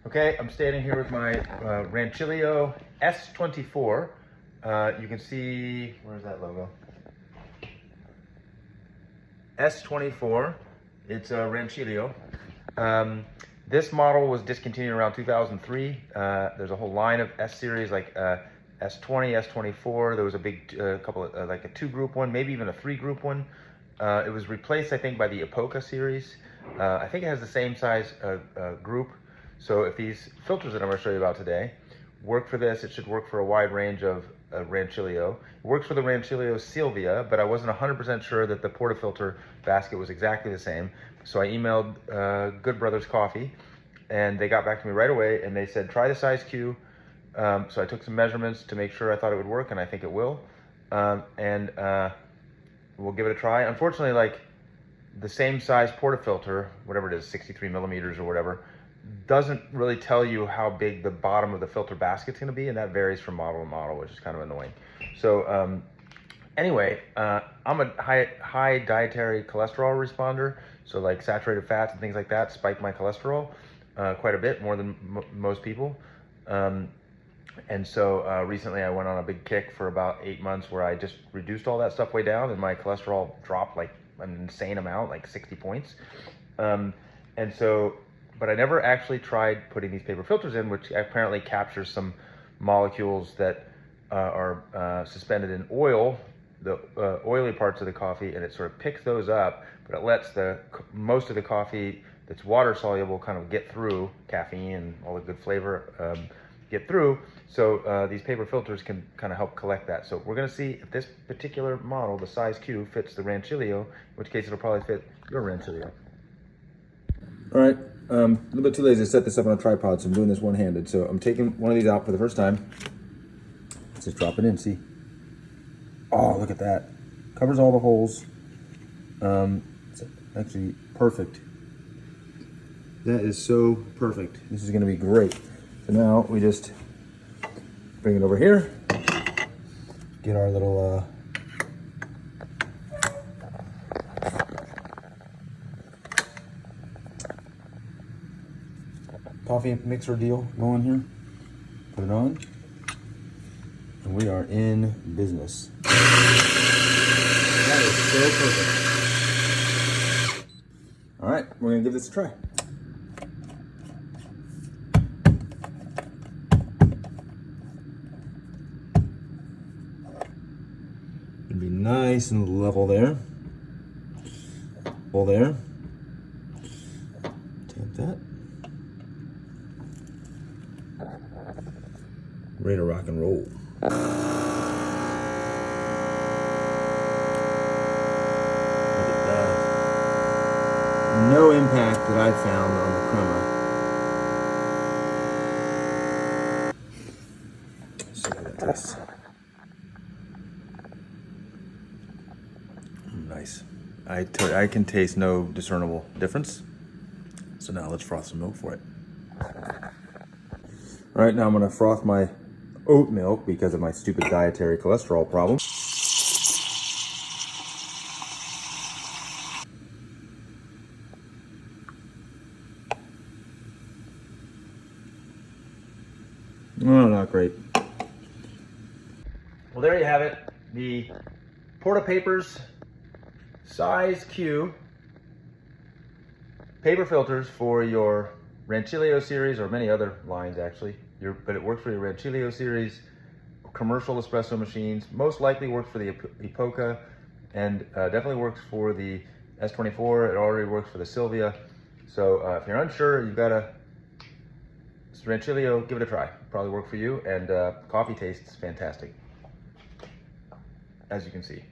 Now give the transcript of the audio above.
Okay, I'm standing here with my Rancilio S24. You can see, where's that logo? S24, it's a Rancilio. This model was discontinued around 2003. There's a whole line of S series like S20, S24. There was a big couple of, like a 2-group one, maybe even a 3-group one. It was replaced, I think, by the Epoca series. I think it has the same size group. So if these filters that I'm going to show you about today work for this, it should work for a wide range of Rancilio. It works for the Rancilio Silvia, but I wasn't 100% sure that the portafilter basket was exactly the same. So I emailed Good Brothers Coffee, and they got back to me right away, and they said, try the size Q. So I took some measurements to make sure I thought it would work, and I think it will. We'll give it a try. Unfortunately, like the same size portafilter, whatever it is, 63 millimeters or whatever, doesn't really tell you how big the bottom of the filter basket's going to be, and that varies from model to model, which is kind of annoying. So anyway, I'm a high dietary cholesterol responder, so like saturated fats and things like that spike my cholesterol quite a bit, more than most people. And so recently I went on a big kick for about 8 months where I just reduced all that stuff way down, and my cholesterol dropped like an insane amount, like 60 points. But I never actually tried putting these paper filters in, which apparently captures some molecules that are suspended in oil, the oily parts of the coffee, and it sort of picks those up, but it lets most of the coffee that's water soluble kind of get through, caffeine and all the good flavor get through. So these paper filters can kind of help collect that. So we're going to see if this particular model, the size Q, fits the Rancilio, in which case it'll probably fit your Rancilio. All right. A little bit too lazy to set this up on a tripod, so I'm doing this one-handed. So I'm taking one of these out for the first time. Let's just drop it in, see? Oh, look at that. Covers all the holes. It's actually perfect. That is so perfect. This is gonna be great. So now we just bring it over here, get our little coffee mixer deal going here. Put it on, and we are in business. That is so perfect. All right, we're gonna give this a try. It'll be nice and level there. Level there. Tap that. Ready to rock and roll. Look at that. No impact that I've found on the crema. Let's see how that tastes. Nice. I can taste no discernible difference. So now let's froth some milk for it. All right, now I'm gonna froth my oat milk because of my stupid dietary cholesterol problem. Oh, not great. Well, there you have it. The Porta Papers size Q paper filters for your Rancilio series, or many other lines actually. But it works for your Rancilio series, commercial espresso machines. Most likely works for the Epoca, and definitely works for the S24. It already works for the Silvia. So if you're unsure, you've got a Rancilio, give it a try. Probably work for you, and coffee tastes fantastic, as you can see.